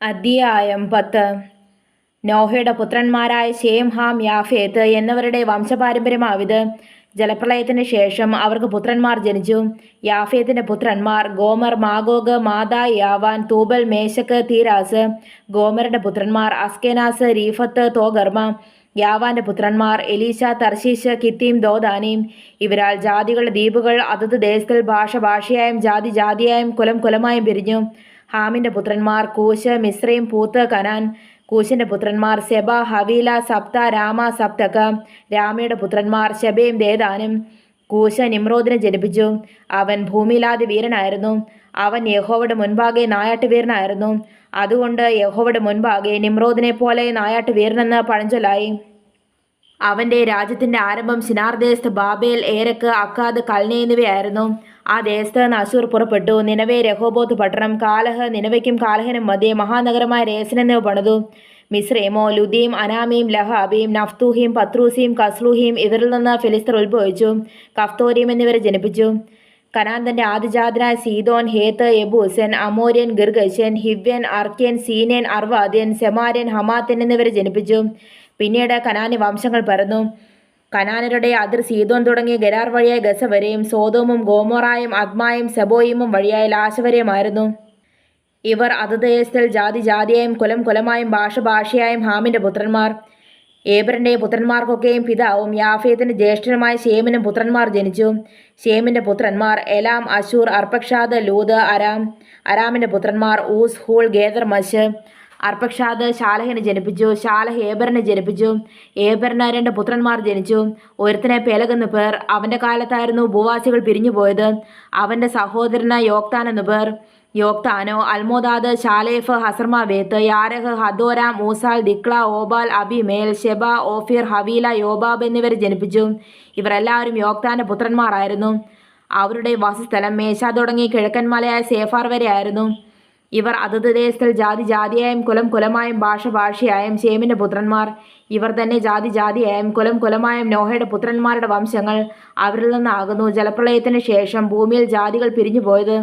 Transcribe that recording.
അധ്യായം 10. നോഹയുടെ പുത്രന്മാരായ ശേം, ഹാം, യാഫേത്ത് എന്നിവരുടെ വംശപാരമ്പര്യമാവിത്. ജലപ്രളയത്തിന് ശേഷം അവർക്ക് പുത്രന്മാർ ജനിച്ചു. യാഫേത്തിന്റെ പുത്രന്മാർ ഗോമർ, മാഗോഗ്, മാദായ്, യാവാൻ, തൂബൽ, മേശക്ക്, തീരാസ്. ഗോമറിന്റെ പുത്രന്മാർ അസ്കെനാസ്, രീഫത്ത്, തോഗർമ. യാവാന്റെ പുത്രന്മാർ എലീശ, തർശീശ്, കിത്തീം, ദോദാനീം. ഇവരാൽ ജാതികളുടെ ദ്വീപുകൾ അതത് ദേശത്തിൽ ഭാഷ ഭാഷയായും ജാതി ജാതിയായും കുലം കുലമായും പിരിഞ്ഞു. ഹാമിന്റെ പുത്രന്മാർ കൂശ്, മിസ്രൈം, പൂത്ത്, കനാൻ. കൂശിന്റെ പുത്രന്മാർ സെബ, ഹവീല, സപ്ത, രാമ, സപ്തക. രാമയുടെ പുത്രന്മാർ ശെബയും ദേദാനും. കൂശ് നിമ്രോദിനെ ജനിപ്പിച്ചു. അവൻ ഭൂമിയിലാദ്യ വീരനായിരുന്നു. അവൻ യഹോവയുടെ മുൻപാകെ നായാട്ട് വീരനായിരുന്നു. അതുകൊണ്ട് യഹോവയുടെ മുൻപാകെ നിമ്രോദിനെ പോലെ നായാട്ട് വീരനെന്ന് പഴഞ്ചൊല്ലായി. അവന്റെ രാജ്യത്തിന്റെ ആരംഭം ശിനാർ ദേശത്ത് ബാബേൽ, ഏരക്ക്, അക്കാദ്, കൽനെ എന്നിവയായിരുന്നു. ആ ദേശത്ത് നിന്ന് അശൂർ പുറപ്പെട്ടു. നിനവെ, രഹോബോത്ത് പട്ടണം, കാലഹ്, നിനവയ്ക്കും കാലഹിനും മധ്യേ മഹാനഗരമായ രേസൻ എന്നിവ പണിതു. മിസ്രൈമോ, ലുദീം, അനാമീം, ലഹാബീം, നഫ്തൂഹീം, പത്രൂസീം, കസ്ലൂഹീം ഇവരിൽ നിന്ന് ഫിലിസ്തർ ഉത്ഭവിച്ചു. കഫ്തോരീം എന്നിവരെ ജനിപ്പിച്ചു. കനാൻ തന്റെ ആദിജാതനായ സീദോൻ, ഹേത്ത്, യെബൂസൻ, അമോര്യൻ, ഗിർഗശ്യൻ, ഹിവ്യൻ, അർക്യൻ, സീനേൻ, അർവാദ്യൻ, സെമാര്യൻ, ഹമാത്യൻ എന്നിവരെ ജനിപ്പിച്ചു. പിന്നീട് കനാനി വംശങ്ങൾ പരന്നു. കനാനരുടെ അതിർ സീദോൻ തുടങ്ങി ഗരാർ വഴിയായി ഗസ വരെയും സോതോമും ഗോമോറായും അദ്മായും സെബോയിമും വഴിയായി ലാശ വരെയുമായിരുന്നു. ഇവർ അതത് ദേശത്തിൽ ജാതി ജാതിയായും കുലം കുലമായും ഭാഷ ഭാഷയായും ഹാമിന്റെ പുത്രന്മാർ. ഏബറിന്റെ പുത്രന്മാർക്കൊക്കെയും പിതാവും യാഫേത്തിന്റെ ജ്യേഷ്ഠനുമായ ശേമിനും പുത്രന്മാർ ജനിച്ചു. ശേമിന്റെ പുത്രന്മാർ എലാം, അശൂർ, അർപ്പക്ഷാദ്, ലൂദ്, അരാം. അരാമിന്റെ പുത്രന്മാർ Uz, whole, gather, Mash. Arphaxad ശാലഹിനെ ജനിപ്പിച്ചു. ശാലഹ് ഏബറിനെ ജനിപ്പിച്ചു. ഏബറിന് 2 പുത്രന്മാർ ജനിച്ചു. ഒരുത്തനെ പെലഗ് എന്നു പേർ. അവന്റെ കാലത്തായിരുന്നു ഭൂവാസികൾ പിരിഞ്ഞുപോയത്. അവന്റെ സഹോദരന് യോക്താൻ എന്നു പേർ. യോക്താനോ അൽമോദാദ്, ശാലേഫ്, ഹസർമാവേത്ത്, യാരഹ്, ഹദോരാം, മൂസാൽ, ദിക്ല, ഓബാൽ, അബിമേൽ, ഷെബ, ഓഫീർ, ഹവീല, യോബാബ് എന്നിവരെ ജനിപ്പിച്ചു. ഇവർ എല്ലാവരും യോക്താന്റെ പുത്രന്മാരായിരുന്നു. അവരുടെ വാസസ്ഥലം മേശ തുടങ്ങി കിഴക്കൻ മലയായ സേഫാർ വരെ ആയിരുന്നു. ഇവർ അതത് ദേശത്തിൽ ജാതി ജാതിയായും കുലം കുലമായും ഭാഷ ഭാഷയായും ശേമിന്റെ പുത്രന്മാർ. ഇവർ തന്നെ ജാതി ജാതിയായും കുലം കുലമായും നോഹയുടെ പുത്രന്മാരുടെ വംശങ്ങൾ. അവരിൽ നിന്നാകുന്നു ജലപ്രളയത്തിന് ശേഷം ഭൂമിയിൽ ജാതികൾ പിരിഞ്ഞുപോയത്.